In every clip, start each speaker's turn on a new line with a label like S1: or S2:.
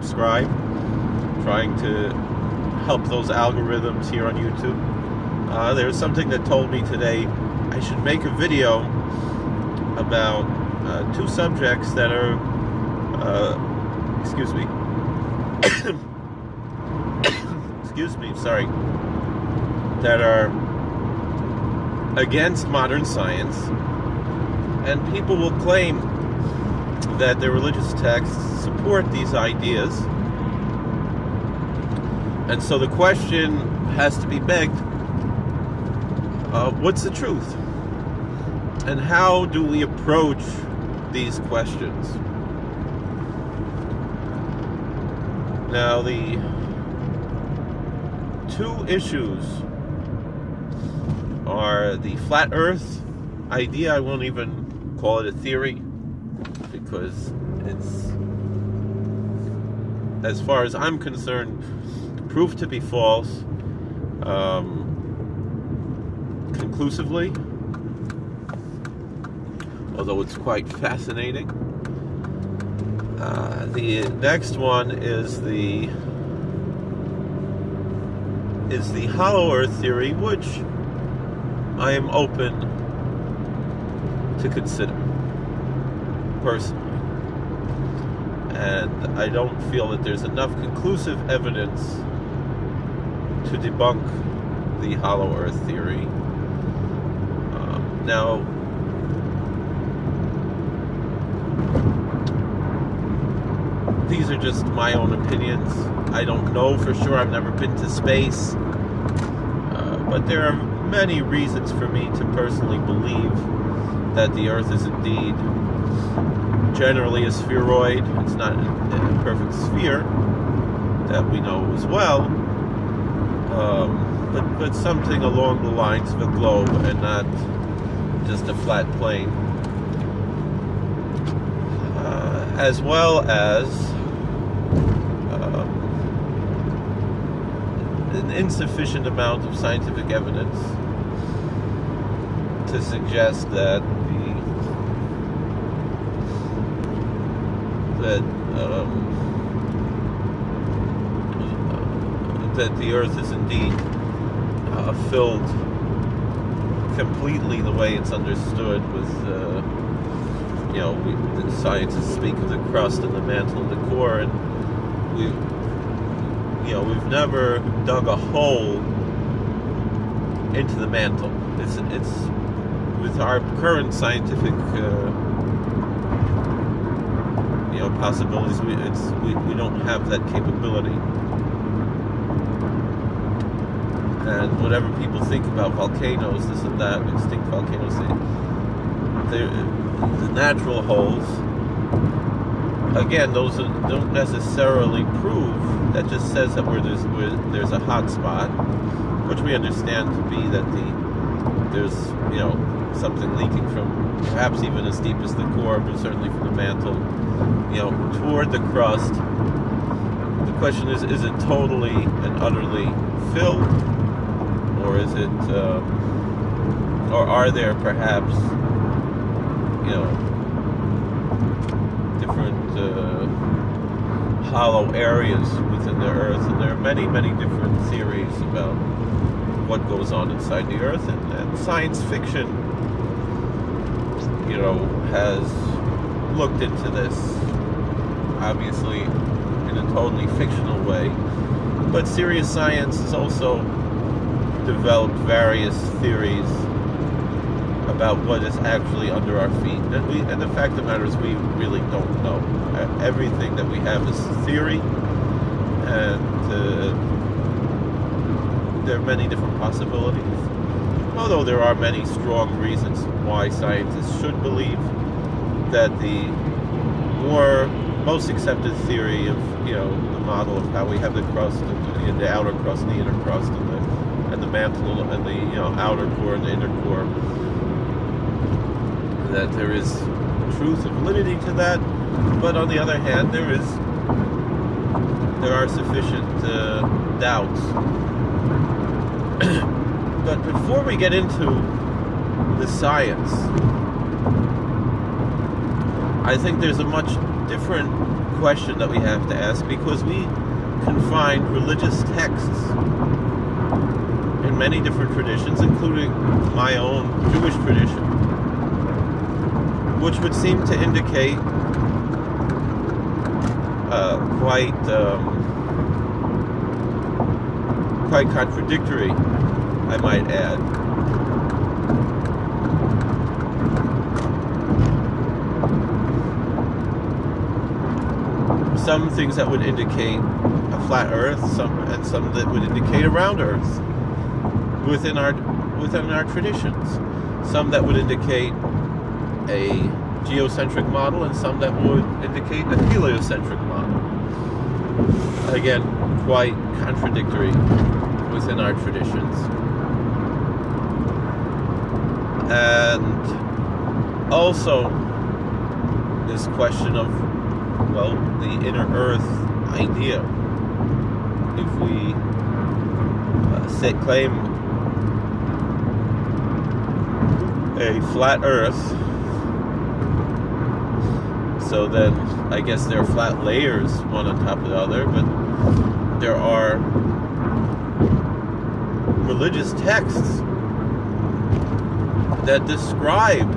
S1: subscribe. Trying to help those algorithms here on YouTube. There's something that told me today I should make a video about two subjects that are, excuse me, sorry, that are against modern science, and people will claim that their religious texts support these ideas. And so the question has to be begged, what's the truth? And how do we approach these questions? Now, the two issues are the flat earth idea. I won't even call it a theory, because it's, as far as I'm concerned, proved to be false conclusively, although it's quite fascinating. The next one is the hollow earth theory, which I am open to consider personally. And I don't feel that there's enough conclusive evidence to debunk the hollow earth theory. Now, these are just my own opinions. I don't know for sure. I've never been to space. But there are many reasons for me to personally believe that the Earth is indeed generally a spheroid. It's not a perfect sphere that we know as well, but something along the lines of a globe and not just a flat plane, as well as an insufficient amount of scientific evidence to suggest that the Earth is indeed filled completely the way it's understood with, the scientists speak of the crust and the mantle and the core, and we've never dug a hole into the mantle. It's with our current scientific possibilities, we don't have that capability. And whatever people think about volcanoes, this and that, extinct volcanoes, the natural holes, again, those don't necessarily prove. That just says that where there's a hot spot, which we understand to be that there's something leaking from perhaps even as deep as the core, but certainly from the mantle, toward the crust. The question is it totally and utterly filled, or is it, or are there perhaps, different hollow areas within the Earth? And there are many, many different theories about what goes on inside the Earth, and science fiction, has looked into this, obviously in a totally fictional way, but serious science has also developed various theories about what is actually under our feet, and the fact of the matter is we really don't know. Everything that we have is theory, and there are many different possibilities, although there are many strong reasons why scientists should believe that the most accepted theory of the model of how we have the crust and the outer crust and the inner crust and the mantle and the outer core and the inner core, that there is truth and validity to that. But on the other hand, there are sufficient doubts. But before we get into the science, I think there's a much different question that we have to ask, because we can find religious texts in many different traditions, including my own Jewish tradition, which would seem to indicate quite contradictory, I might add. Some things that would indicate a flat Earth, some that would indicate a round Earth within our traditions. Some that would indicate a geocentric model, and some that would indicate a heliocentric model. Again, quite contradictory within our traditions. And also this question of, well, the inner Earth idea. If we claim a flat Earth, so then I guess there are flat layers one on top of the other, but there are religious texts that describe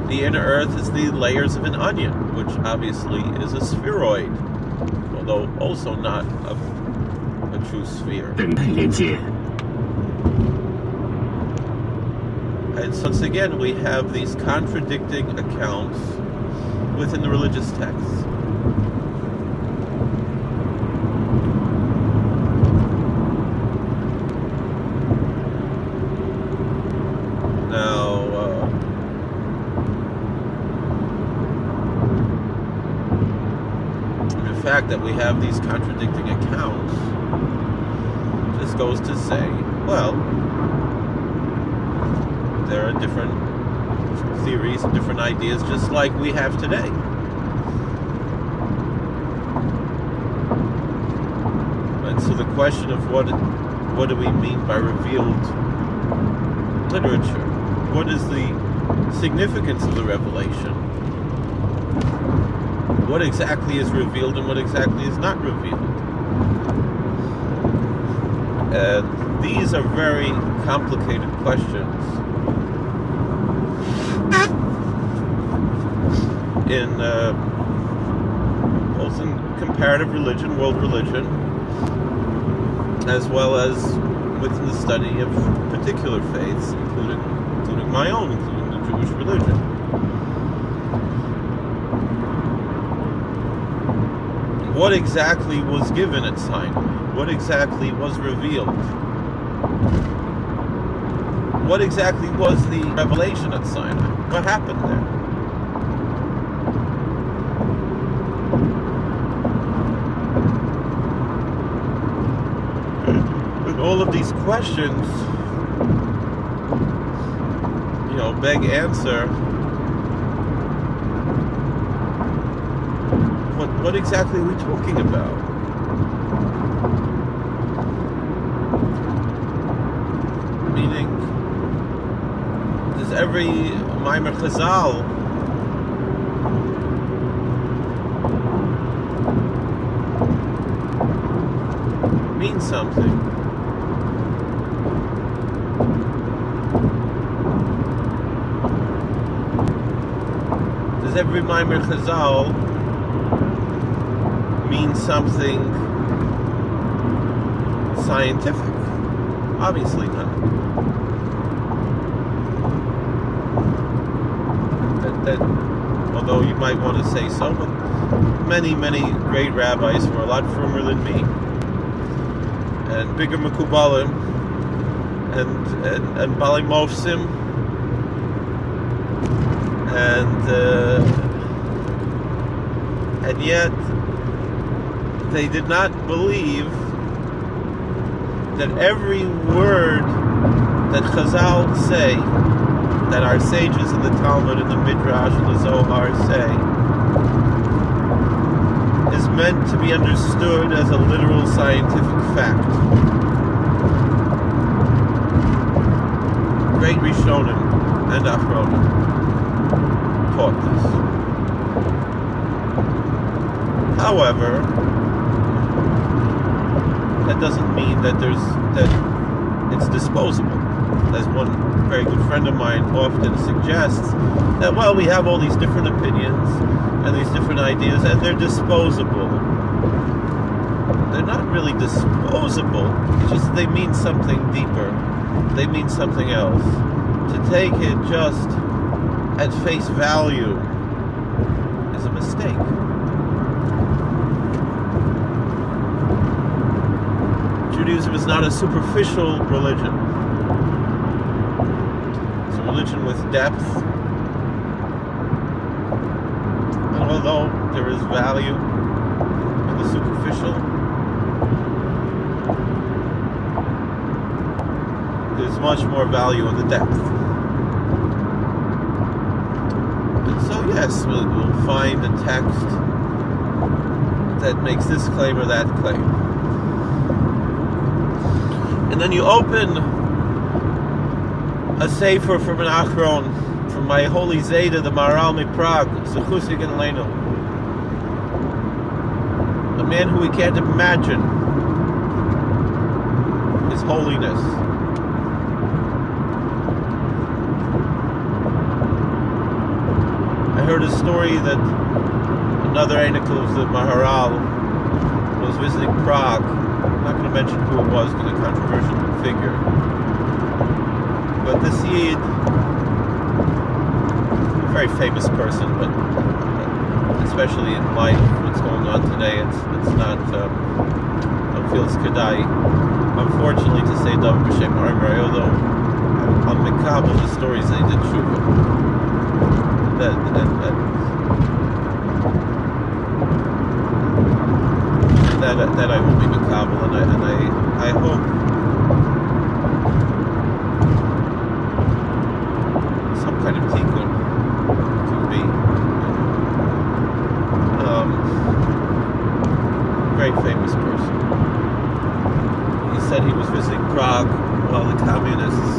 S1: the inner Earth as the layers of an onion, which obviously is a spheroid, although also not a true sphere. And so once again, we have these contradicting accounts within the religious texts. Now, the fact that we have these contradicting accounts just goes to say, well, there are different theories and different ideas, just like we have today. And so the question of what do we mean by revealed literature? What is the significance of the revelation? What exactly is revealed and what exactly is not revealed? And these are very complicated questions. In both in comparative religion, world religion, as well as within the study of particular faiths, including my own, including the Jewish religion. What exactly was given at Sinai? What exactly was revealed? What exactly was the revelation at Sinai? What happened there? All of these questions, beg answer. What exactly are we talking about? Meaning, does every Maimer Chazal mean something? Does every Maimer Chazal mean something scientific? Obviously not. That although you might want to say so, but many great rabbis were a lot firmer than me, and bigger Mekubalim, and Bali Mofsim, and yet they did not believe that every word that Chazal say, that our sages in the Talmud and the Midrash and the Zohar say, is meant to be understood as a literal scientific fact. Great Rishonim and Achronim taught this. However, that doesn't mean that it's disposable. As one very good friend of mine often suggests, that we have all these different opinions and these different ideas, and they're disposable. They're not really disposable. It's just they mean something deeper. They mean something else. To take it just at face value is a mistake. Judaism is not a superficial religion. It's a religion with depth. And although there is value in the superficial, there's much more value in the depth. And so yes, we'll find a text that makes this claim or that claim. And then you open a sefer from an Achron, from my holy Zayda, the Maharal Prague, Zechusik and Leno. A man who we can't imagine his holiness. I heard a story that another Einikul of the Maharal was visiting Prague. I'm not going to mention who it was because a controversial figure. But this Yid, a very famous person, but especially in light of what's going on today, it's not feels kedai. Unfortunately, to say Dav B'Shem Armei, although I'm mekabel the stories they did tshuva. That I will be mekabel, and I hope some kind of tikkun can be. Very famous person. He said he was visiting Prague while the communists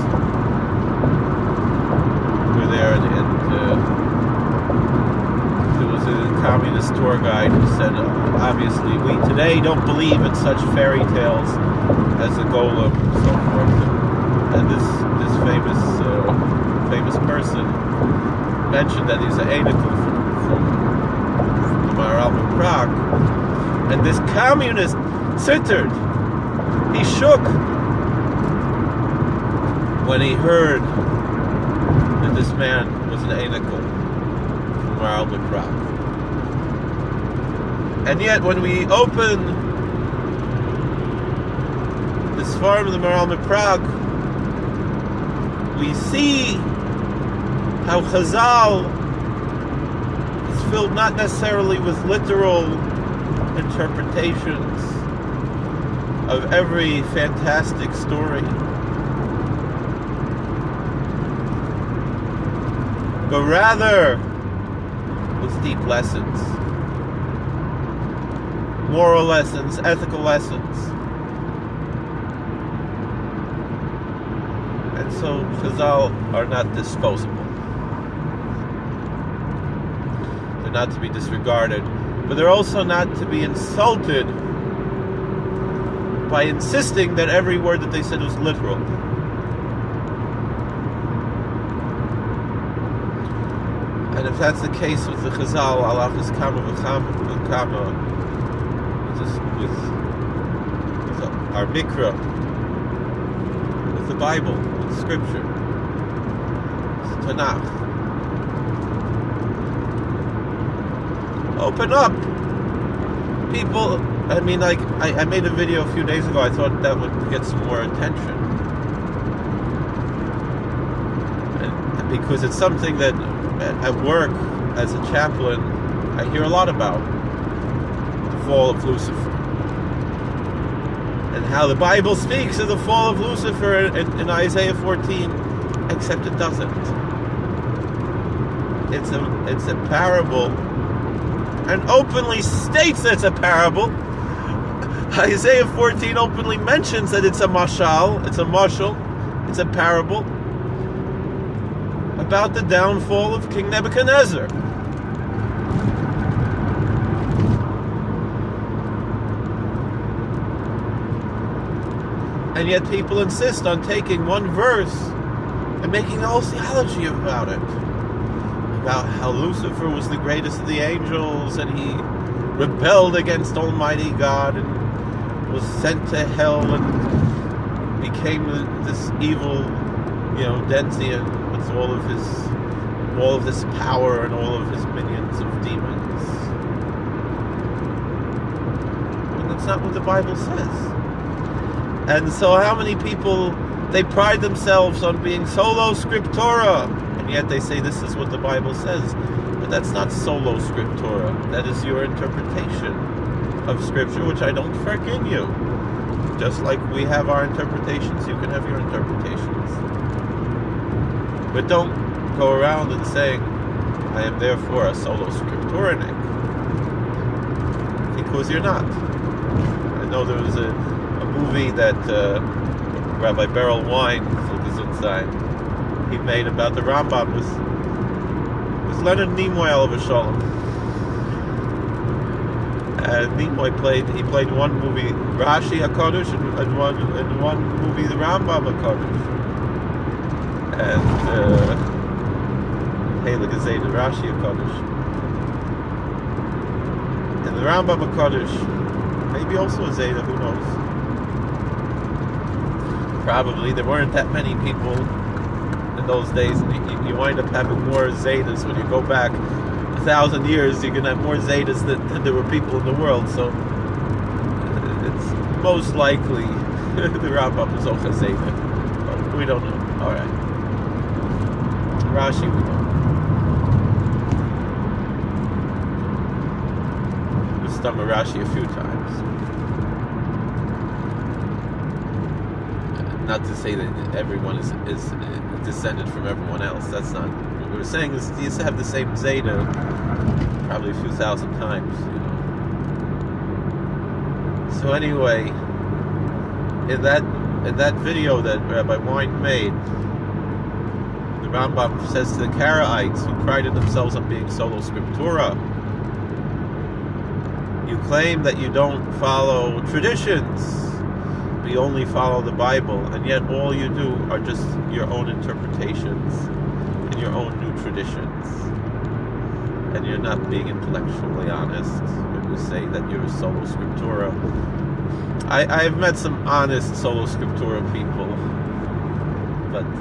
S1: were there, and there was a communist tour guide who said, obviously, we today don't believe in such fairy tales as the golem and so forth. And this famous person mentioned that he's an Einikul from the Maharal of Prague. And this communist tittered. He shook when he heard that this man was an Einikul from Maharal of Prague. And yet, when we open this farm of the Maharal of Prague, we see how Chazal is filled not necessarily with literal interpretations of every fantastic story, but rather with deep lessons. Moral lessons, ethical lessons. And so Chazal are not disposable. They're not to be disregarded, but they're also not to be insulted by insisting that every word that they said was literal. And if that's the case with the Chazal, Allah is kama v'kama, with our Mikra, with the Bible, with Scripture, with Tanakh. Open up, people. I mean, like I made a video a few days ago. I thought that would get some more attention, and because it's something that at work as a chaplain I hear a lot about. The fall of Lucifer. And how the Bible speaks of the fall of Lucifer in Isaiah 14, except it doesn't. It's a parable, and openly states that it's a parable. Isaiah 14 openly mentions that it's a mashal, it's a parable about the downfall of King Nebuchadnezzar. And yet people insist on taking one verse and making a whole theology about it. About how Lucifer was the greatest of the angels and he rebelled against Almighty God and was sent to hell and became this evil, Denzian with all of this power and all of his minions of demons. And that's not what the Bible says. And so how many people, they pride themselves on being solo scriptura, and yet they say this is what the Bible says. But that's not solo scriptura. That is your interpretation of Scripture, which I don't forgive you. Just like we have our interpretations, you can have your interpretations. But don't go around and saying, I am therefore a solo scripturanic. Because you're not. I know there was a movie that Rabbi Beryl Wine, he made about the Rambam with Leonard Nimoy Alav Shalom. And Nimoy played one movie Rashi HaKodesh and one movie the Rambam HaKodesh. And Helig Azay the Rashi HaKodesh. And the Rambam HaKodesh, maybe also a Zayda, who knows? Probably there weren't that many people in those days, and you wind up having more Zaydas when you go back 1,000 years. You can have more Zaydas than there were people in the world. So it's most likely the Rambam is Ocha Zayda. We don't know. All right, Rashi we know. We've stumbled Rashi a few times. Not to say that everyone is descended from everyone else. That's not what we're saying. Is you have the same Zeta probably a few thousand times. So anyway, in that video that Rabbi Wine made, the Rambam says to the Karaites who prided themselves on being solo scriptura, you claim that you don't follow traditions. You only follow the Bible, and yet all you do are just your own interpretations and your own new traditions. And you're not being intellectually honest when you say that you're a solo scriptura. I've met some honest solo scriptura people, but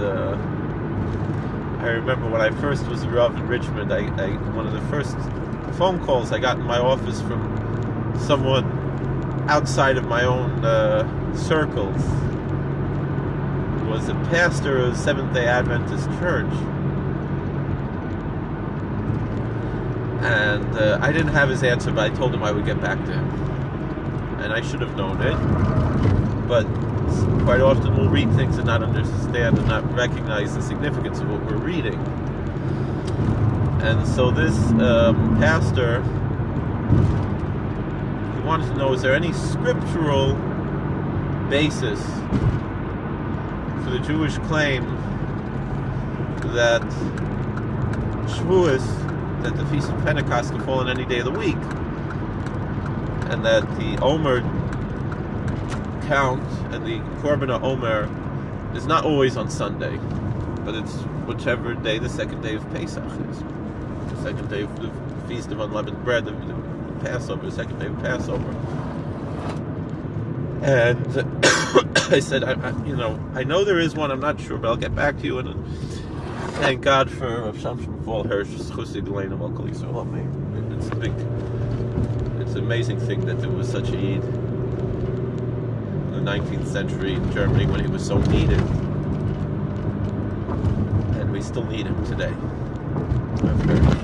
S1: I remember when I first was a Rav in Richmond, one of the first phone calls I got in my office from someone outside of my own circles was a pastor of Seventh-day Adventist church, and I didn't have his answer, but I told him I would get back to him, and I should have known it, but quite often we'll read things and not understand and not recognize the significance of what we're reading. And so this pastor, wanted to know, is there any scriptural basis for the Jewish claim that Shavuos, that the Feast of Pentecost can fall on any day of the week, and that the Omer count and the Korban Omer is not always on Sunday, but it's whichever day the second day of Pesach is, the second day of the Feast of Unleavened Bread, the Passover, the second day of Passover. And I said, I know there is one, I'm not sure, but I'll get back to you. And thank God for Rav Shamshon Paul Hirsch, it's an amazing thing that there was such a Yid in the 19th century in Germany when he was so needed. And we still need him today. Rav Hirsch.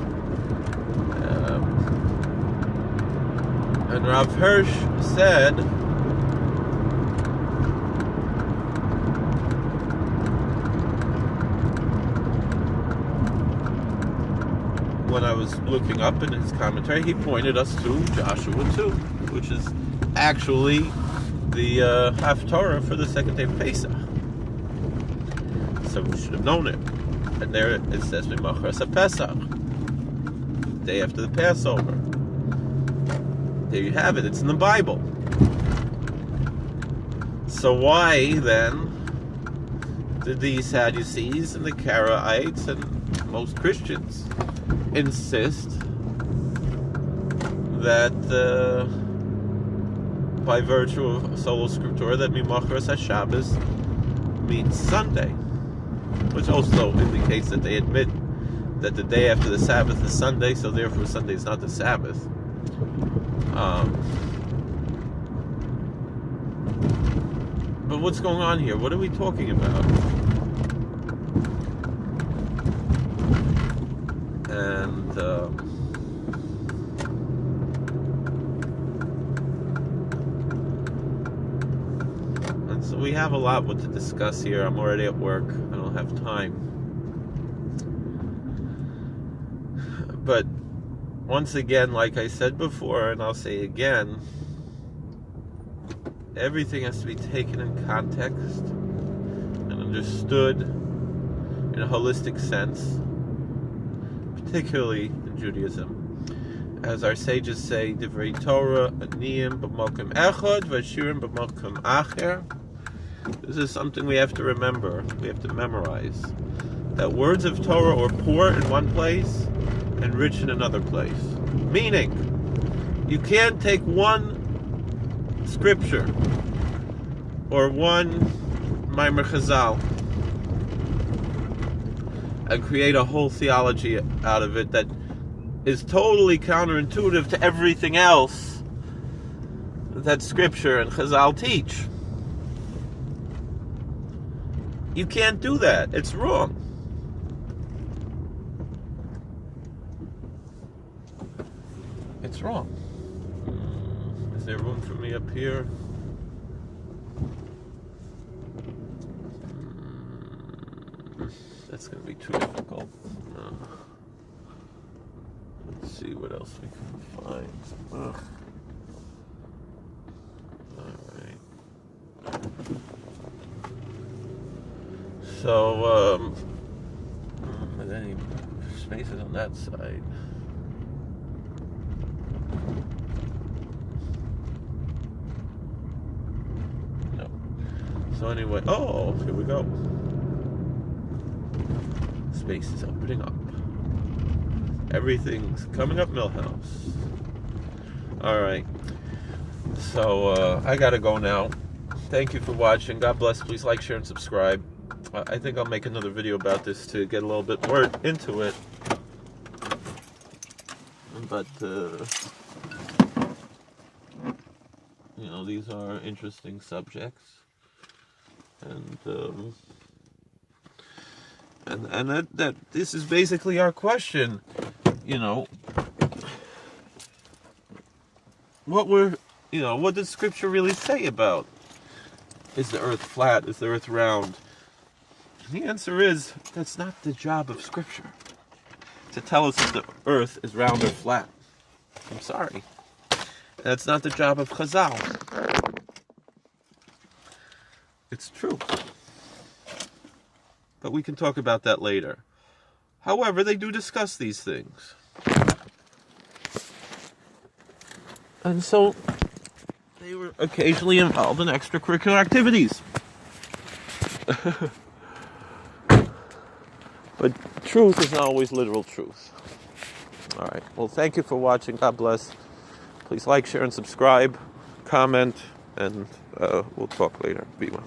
S1: And Rav Hirsch said, when I was looking up in his commentary, he pointed us to Joshua 2, which is actually the Haftarah for the second day of Pesach. So we should have known it. And there it says, Mimachras Pesach, day after the Passover. There you have it. It's in the Bible. So why then did the Sadducees and the Karaites and most Christians insist that by virtue of Sola Scriptura that Mimachras HaShabbos means Sunday, which also indicates that they admit that the day after the Sabbath is Sunday, so therefore Sunday is not the Sabbath. But what's going on here? What are we talking about? And so we have a lot what to discuss here. I'm already at work. I don't have time. But once again, like I said before, and I'll say again, everything has to be taken in context and understood in a holistic sense, particularly in Judaism. As our sages say, Divrei Torah, Aniyim b'mokum echad, v'ashirim b'mokum acher. This is something we have to remember, we have to memorize. That words of Torah are poor in one place and rich in another place. Meaning, you can't take one scripture or one Maimer Chazal and create a whole theology out of it that is totally counterintuitive to everything else that Scripture and Chazal teach. You can't do that. It's wrong. It's wrong. Is there room for me up here? That's going to be too difficult. Let's see what else we can find. Alright. So, are there any spaces on that side? No. So anyway, oh, here we go. Space is opening up. Everything's coming up, Millhouse. Alright. So, I gotta go now. Thank you for watching. God bless. Please like, share, and subscribe. I think I'll make another video about this to get a little bit more into it. But, you know, these are interesting subjects. And that this is basically our question. You know, what does Scripture really say about, is the earth flat, is the earth round? The answer is, that's not the job of Scripture, to tell us if the earth is round or flat. I'm sorry. That's not the job of Chazal. It's true. But we can talk about that later. However, they do discuss these things. And so, they were occasionally involved in extracurricular activities. But truth is not always literal truth. Alright, well, thank you for watching. God bless. Please like, share, and subscribe. Comment, and we'll talk later. Be well.